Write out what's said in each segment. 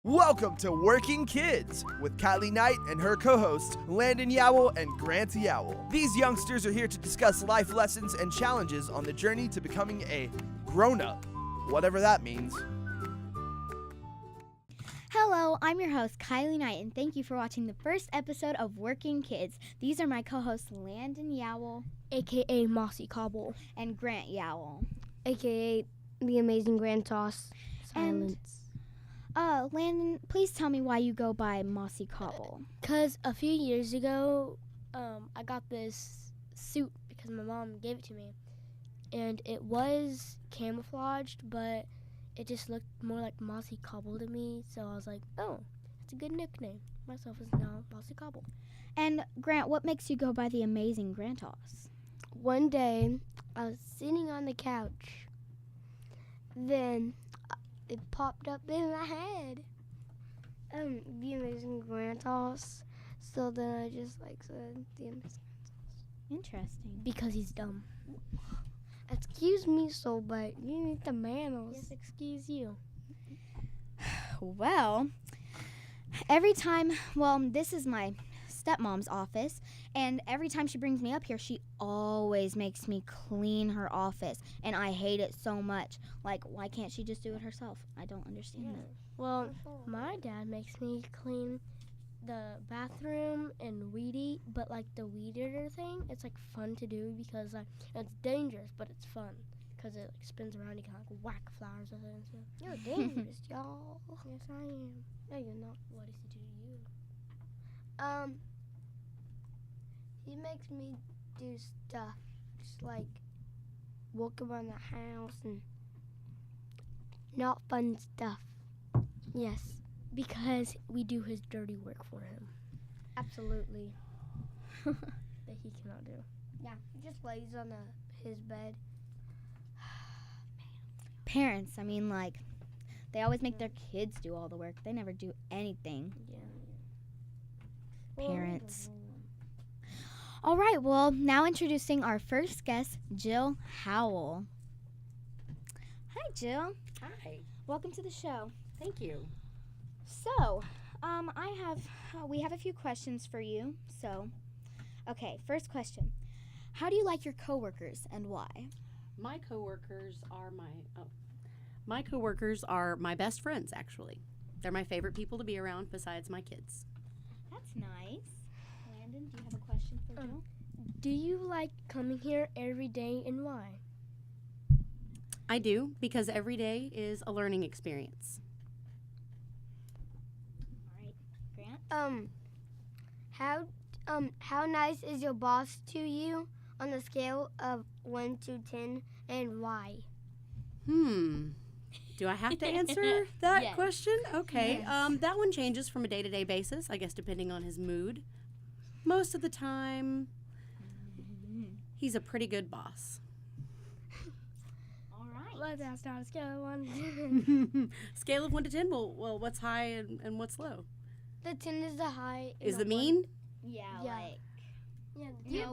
Welcome to Working Kids with Kyleigh Knight and her co-hosts Landon Yowell and Grant Yowell. These youngsters are here to discuss life lessons and challenges on the journey to becoming a grown-up, whatever that means. Hello, I'm your host, Kyleigh Knight, and thank you for watching the first episode of Working Kids. These are my co-hosts, Landon Yowell, a.k.a. Mossy Cobble, and Grant Yowell, a.k.a. the amazing Grand Toss. Silence. Landon, please tell me why you go by Mossy Cobble. Because a few years ago, I got this suit because my mom gave it to me. And it was camouflaged, but it just looked more like Mossy Cobble to me. So I was like, oh, that's a good nickname. Myself is now Mossy Cobble. And Grant, what makes you go by the amazing Grand Toss? One day, I was sitting on the couch. Then it popped up in my head. The amazing Grand Toss. So then I just said the amazing Grand Toss. Interesting. Because he's dumb. Excuse me, so but you need the manners. Yes, excuse you. Well, this is my stepmom's office, and every time she brings me up here, she always makes me clean her office, and I hate it so much. Why can't she just do it herself? I don't understand that. Well, my dad makes me clean the bathroom and weed eat, but the weed eater thing, it's fun to do because it's dangerous, but it's fun because it spins around. You can whack flowers with it and stuff. You're dangerous, y'all. Yes, I am. No, you're not. What does he do to you? He makes me do stuff, just walk around the house and not fun stuff. Yes, because we do his dirty work for him. Absolutely. That he cannot do. Yeah, he just lays on his bed. Parents, they always make their kids do all the work. They never do anything. Yeah. Parents. All right, well, now introducing our first guest, Jill Howell. Hi, Jill. Hi. Welcome to the show. Thank you. So, we have a few questions for you. So, okay, first question. How do you like your coworkers and why? My coworkers are my best friends, actually. They're my favorite people to be around besides my kids. That's nice. Landon, do you have a question for Jill? Do you like coming here every day and why? I do, because every day is a learning experience. All right, Grant? How nice is your boss to you on the scale of 1 to 10 and why? Do I have to answer that Yes. question? Okay. Yes. That one changes from a day-to-day basis, I guess, depending on his mood. Most of the time, he's a pretty good boss. All right. Well, that's not a scale of 1. Scale of 1 to 10, well, what's high and what's low? The 10 is the high. Is the mean? Yeah, Yeah.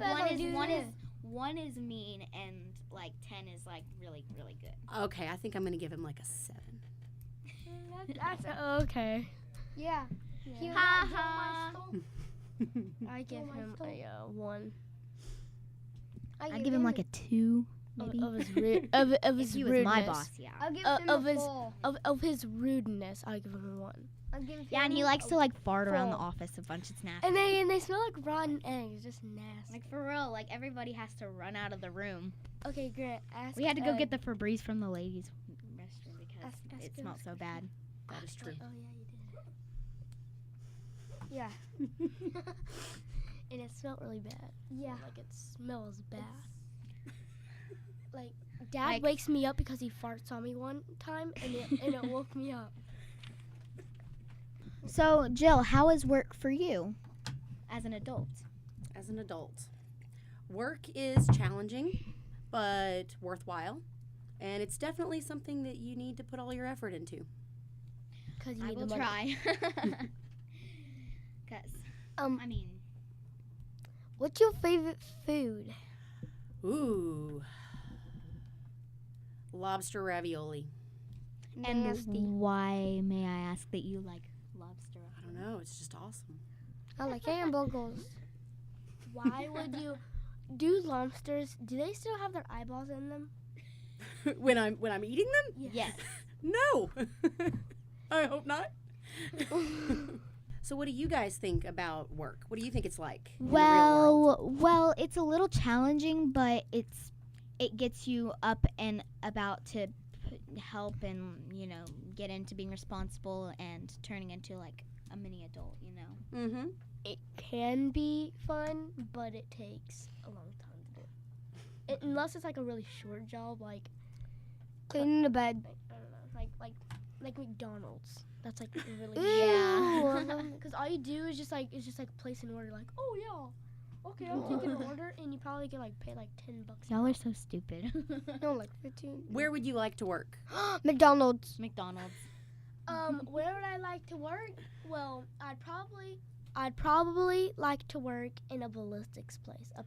one is mean and 10 is really, really good. Okay, I think I'm going to give him a 7. That's okay. Yeah. Ha ha. I give him a 1. I'd give him a 2, maybe. Of his of his if he was rudeness. my boss, yeah. I'll give him of his rudeness. I'll give him a 1. Yeah, and he likes to fart around the office a bunch. It's nasty. And they smell like rotten eggs. Just nasty. For real, everybody has to run out of the room. Okay, Grant. Ask. We had to go get the Febreze from the ladies' restroom because Ask it smelled so bad. That is true. Oh yeah, you did. Yeah. And it smelled really bad. Yeah. It smells bad. Dad wakes me up because he farts on me one time, and it woke me up. So, Jill, how is work for you as an adult? As an adult, work is challenging, but worthwhile, and it's definitely something that you need to put all your effort into. Because I will try. Because, what's your favorite food? Ooh, lobster ravioli. Nasty. And why, may I ask, that you like lobster? I don't know. It's just awesome. I like hamburgers. Why would you do lobsters? Do they still have their eyeballs in them? when I'm eating them? Yes. No. I hope not. So what do you guys think about work? What do you think it's like in the real world? Well, it's a little challenging, but it gets you up and about to help and, get into being responsible and turning into like a mini adult, Mm-hmm. It can be fun, but it takes a long time to do. Unless it's like a really short job, like cleaning the bed. I don't know, like McDonald's. That's like really Yeah. Because all you do is just like place an order. Like, oh yeah, okay, I'm taking an order, and you probably get like pay like $10. Y'all are so stupid. No, like 15. Where would you like to work? McDonald's. McDonald's. Where would I like to work? Well, I'd probably like to work in a ballistics place, a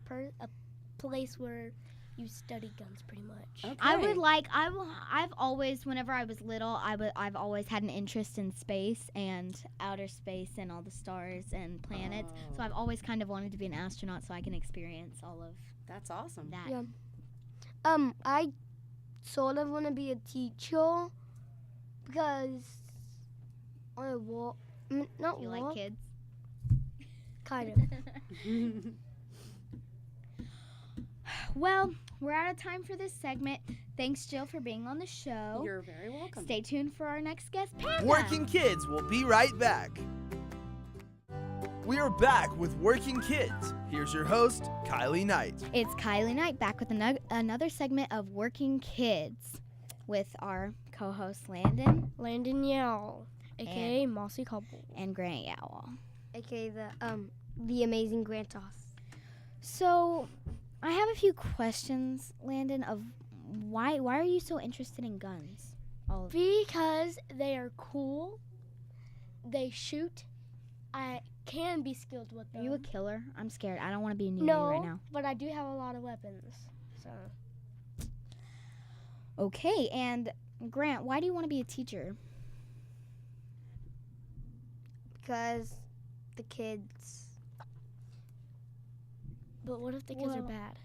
place where you study guns, pretty much. Okay. I've always, whenever I was little, I've always had an interest in space and outer space and all the stars and planets. So I've always kind of wanted to be an astronaut so I can experience all of That's awesome. that. Yeah. I sort of want to be a teacher because I not You walk, like kids? kind of. Well, we're out of time for this segment. Thanks, Jill, for being on the show. You're very welcome. Stay tuned for our next guest, Panda. Working Kids will be right back. We are back with Working Kids. Here's your host, Kyleigh Knight. It's Kyleigh Knight back with another segment of Working Kids with our co-host Landon Landon Yowell, aka Mossy Couple, and Grant Yowell. aka the amazing Grantos. So, I have a few questions, Landon, of why are you so interested in guns? Because they are cool. They shoot. I can be skilled with Are them. you a killer? I'm scared. I don't want to be a newbie right now. But I do have a lot of weapons. So Okay, and Grant, why do you want to be a teacher? because the kids. But what if the kids are bad?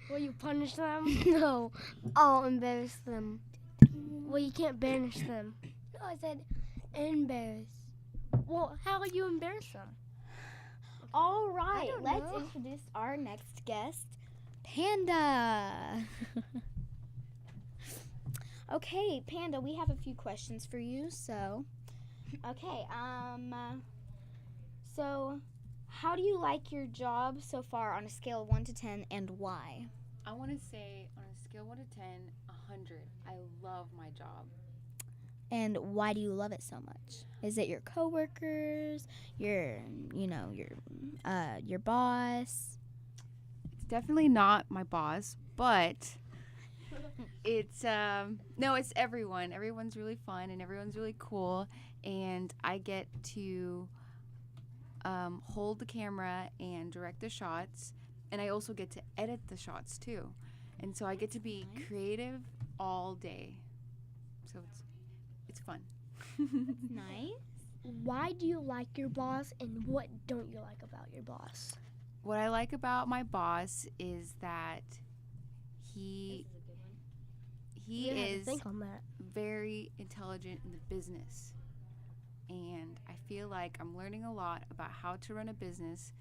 Will you punish them? No, I'll embarrass them. Well, you can't banish them. No, I said embarrass. Well, how will you embarrass them? All right, don't let's know. introduce our next guest, Panda. Okay, Panda, we have a few questions for you. So, okay, so how do you like your job so far on a scale of 1 to 10, and why? I want to say on a scale 1 to 10, 100. I love my job. And why do you love it so much? Is it your coworkers, your boss? It's definitely not my boss, but it's no, it's everyone. Everyone's really fun and everyone's really cool, and I get to hold the camera and direct the shots, and I also get to edit the shots too. And so I get to be creative all day. So it's fun. Nice. Why do you like your boss, and what don't you like about your boss? What I like about my boss is that he You have to is think on that. very intelligent in the business. And I feel like I'm learning a lot about how to run a business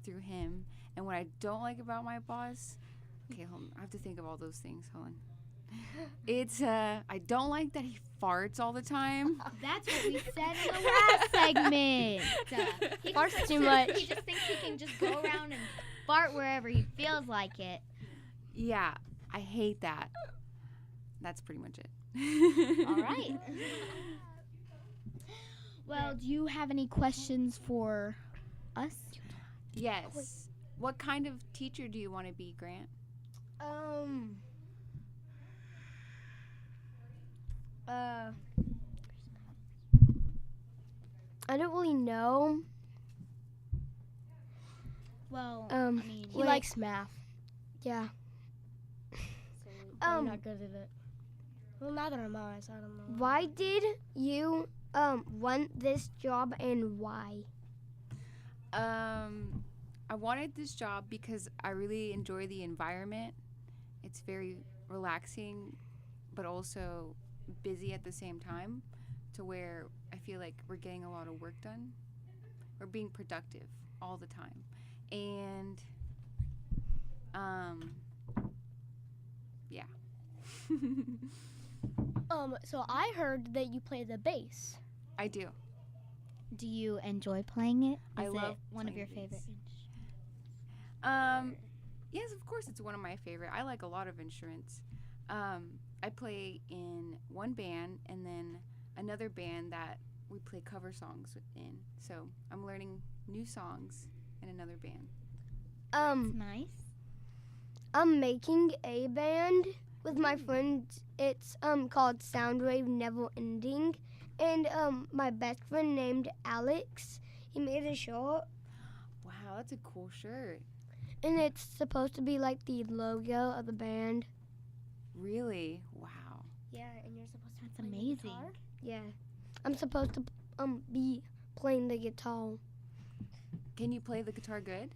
through him. And what I don't like about my boss, okay, hold on, I have to think of all those things. Hold on. It's I don't like that he farts all the time. That's what we said in the last segment. He Farts just too thinks- much. He just thinks he can just go around and fart wherever he feels like it. Yeah, I hate that. That's pretty much it. All right. Well, do you have any questions for us? Yes. What kind of teacher do you want to be, Grant? I don't really know. Well, He likes math. Yeah. I'm not good at it. Well, neither am I, so I don't know. Why did you want this job and why? I wanted this job because I really enjoy the environment. It's very relaxing, but also busy at the same time, to where I feel like we're getting a lot of work done. We're being productive all the time. And, yeah. So I heard that you play the bass. I do. Do you enjoy playing it? I Is love it one of playing your bass. favorite? Yes, of course it's one of my favorite. I like a lot of instruments. I play in one band and then another band that we play cover songs in. So I'm learning new songs in another band. It's nice. I'm making a band with my friends. It's called Soundwave Never Ending, and my best friend named Alex, he made a shirt, Wow, that's a cool shirt. and it's supposed to be like the logo of the band. Really? Wow. Yeah, and you're supposed to That's play the amazing. guitar? Yeah, I'm supposed to be playing the guitar. Can you play the guitar good?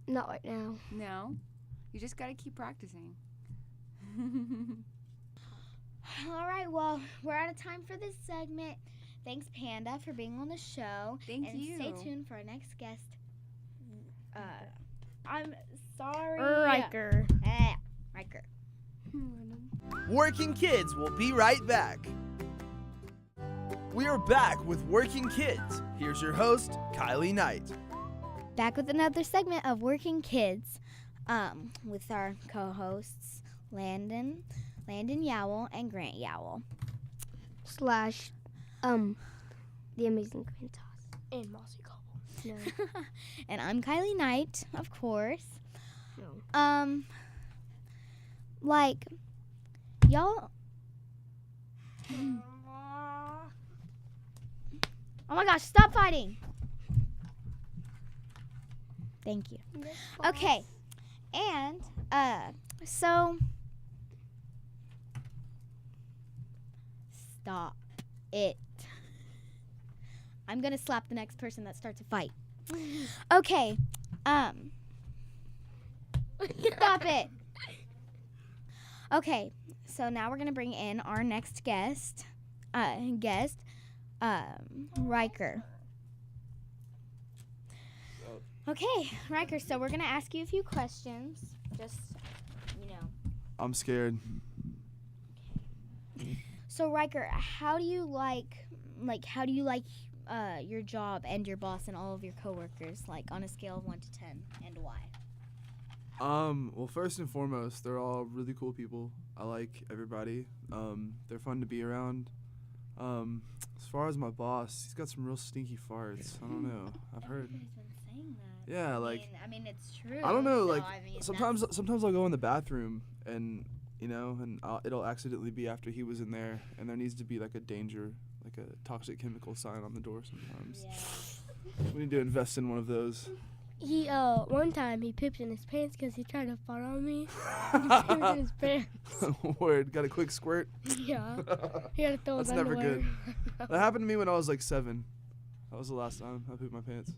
Not right now. No. You just gotta keep practicing. All right, well, we're out of time for this segment. Thanks, Panda, for being on the show. Thank and you. stay tuned for our next guest. I'm sorry. Ryker. Ryker. Working Kids will be right back. We are back with Working Kids. Here's your host, Kyleigh Knight. Back with another segment of Working Kids with our co-hosts, Landon Yowell, and Grant Yowell. / the Amazing Green Toss. And Mossy Cobble. No. And I'm Kyleigh Knight, of course. No. Like, y'all... Oh my gosh, stop fighting! Thank you. Okay, and, so... Stop it. I'm gonna slap the next person that starts a fight. Okay, stop it. Okay, so now we're gonna bring in our next guest, Ryker. Okay, Ryker, so we're gonna ask you a few questions, just, I'm scared. So Ryker, how do you like your job and your boss and all of your coworkers, like on a scale of 1 to 10, and why? Well, first and foremost, they're all really cool people. I like everybody. They're fun to be around. As far as my boss, he's got some real stinky farts. I don't know. I've heard. Everybody's been saying that. Yeah, like I mean, it's true. I don't know. so, Like I mean, sometimes I'll go in the bathroom and it'll accidentally be after he was in there, and there needs to be like a danger, like a toxic chemical sign on the door sometimes. Yeah. We need to invest in one of those. He, one time he pooped in his pants because he tried to fart on me. He pooped in his pants. Word, got a quick squirt. Yeah. He had to throw his That's never underwear. good. That happened to me when I was like 7. That was the last time I pooped my pants.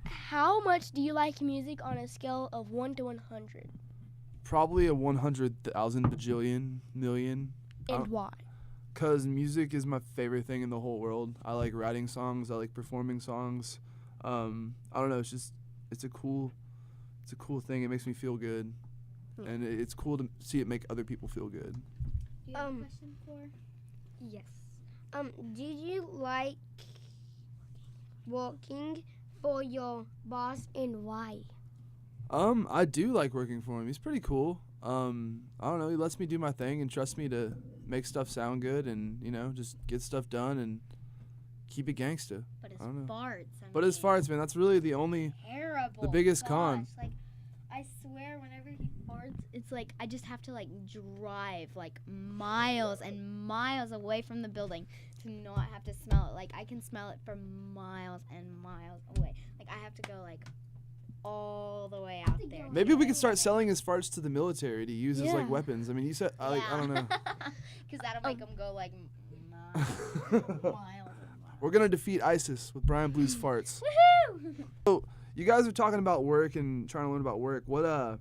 How much do you like music on a scale of 1 to 100? Probably a 100,000 bajillion million. And why? Because music is my favorite thing in the whole world. I like writing songs. I like performing songs. I don't know. It's a cool thing. It makes me feel good, and it's cool to see it make other people feel good. Do you have a question for? Yes. Did you like working for your boss and why? I do like working for him. He's pretty cool. I don't know. He lets me do my thing and trusts me to make stuff sound good and just get stuff done and keep it gangsta. But it's I don't know. farts. But as far as man, that's really the only. terrible. the biggest con. Gosh, like, I swear, whenever he farts, it's like I just have to like drive like miles and miles away from the building to not have to smell it. Like I can smell it from miles and miles away. Like I have to go like all the way out there. Maybe we could start selling his farts to the military to use as Yeah. like weapons. I mean, you said I don't know. Because that'll make them go like miles. We're gonna defeat ISIS with Bryan Blue's farts. So you guys are talking about work and trying to learn about work. What I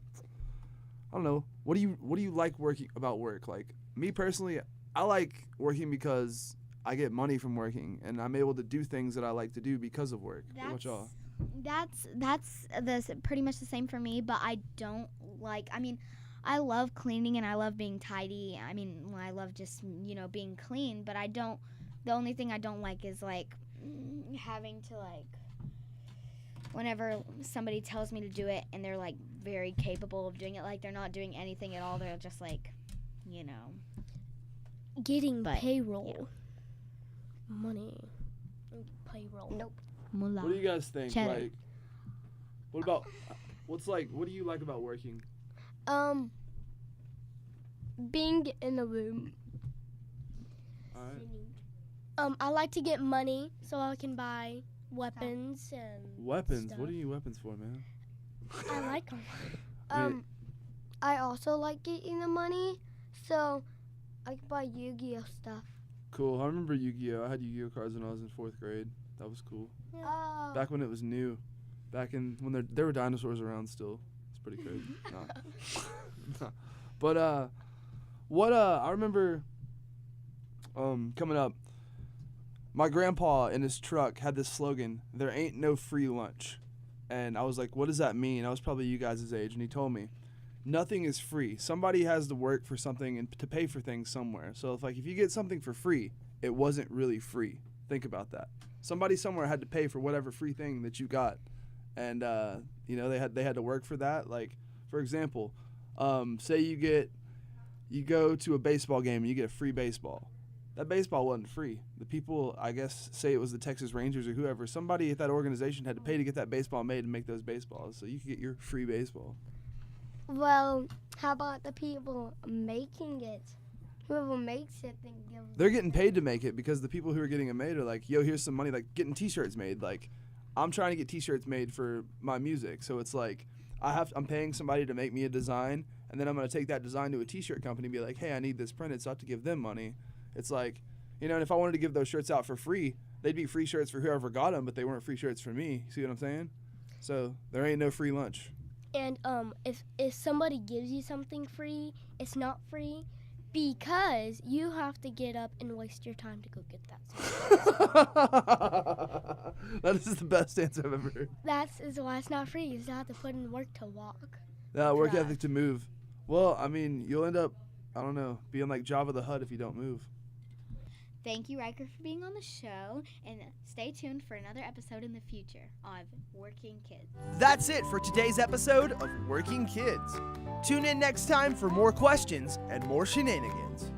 don't know. What do you like working about work? Like me personally, I like working because I get money from working, and I'm able to do things that I like to do because of work. What about y'all? That's pretty much the same for me, but I don't like, I mean, I love cleaning and I love being tidy. I mean, I love just, being clean, but the only thing I don't like is like having to like, whenever somebody tells me to do it and they're like very capable of doing it, like they're not doing anything at all, they're just like, Getting But, payroll. Money. Payroll. Nope. Mullah. What do you guys think? Cheddar. Like, what do you like about working? Being in the room. All right. I like to get money so I can buy weapons and Weapons. stuff. What do you need weapons for, man? I like them. I mean, I also like getting the money, so I can buy Yu-Gi-Oh stuff. Cool. I remember Yu-Gi-Oh. I had Yu-Gi-Oh cards when I was in 4th grade. That was cool. Oh. Back when it was new. Back in when there were dinosaurs around still. It's pretty crazy. No. But I remember coming up, my grandpa in his truck had this slogan, "There ain't no free lunch." And I was like, what does that mean? I was probably you guys' age, and he told me, nothing is free. Somebody has to work for something and to pay for things somewhere. So if you get something for free, it wasn't really free. Think about that. Somebody somewhere had to pay for whatever free thing that you got, and they had to work for that. Like, for example, say you go to a baseball game and you get a free baseball. That baseball wasn't free. The people, I guess, say it was the Texas Rangers or whoever. Somebody at that organization had to pay to get that baseball made and make those baseballs, so you could get your free baseball. Well, how about the people making it? Whoever makes it, then gives. They're getting paid to make it because the people who are getting it made are like, yo, here's some money, like getting T-shirts made. Like, I'm trying to get T-shirts made for my music, so it's like I'm paying somebody to make me a design, and then I'm gonna take that design to a T-shirt company and be like, hey, I need this printed, so I have to give them money. It's like, and if I wanted to give those shirts out for free, they'd be free shirts for whoever got them, but they weren't free shirts for me. See what I'm saying? So there ain't no free lunch. And if somebody gives you something free, it's not free because you have to get up and waste your time to go get that. That is the best answer I've ever heard. Is why it's not free. You just have to put in work to walk. Work Drive. ethic to move. Well, I mean, you'll end up, I don't know, being like Jabba the Hutt if you don't move. Thank you, Ryker, for being on the show, and stay tuned for another episode in the future of Working Kids. That's it for today's episode of Working Kids. Tune in next time for more questions and more shenanigans.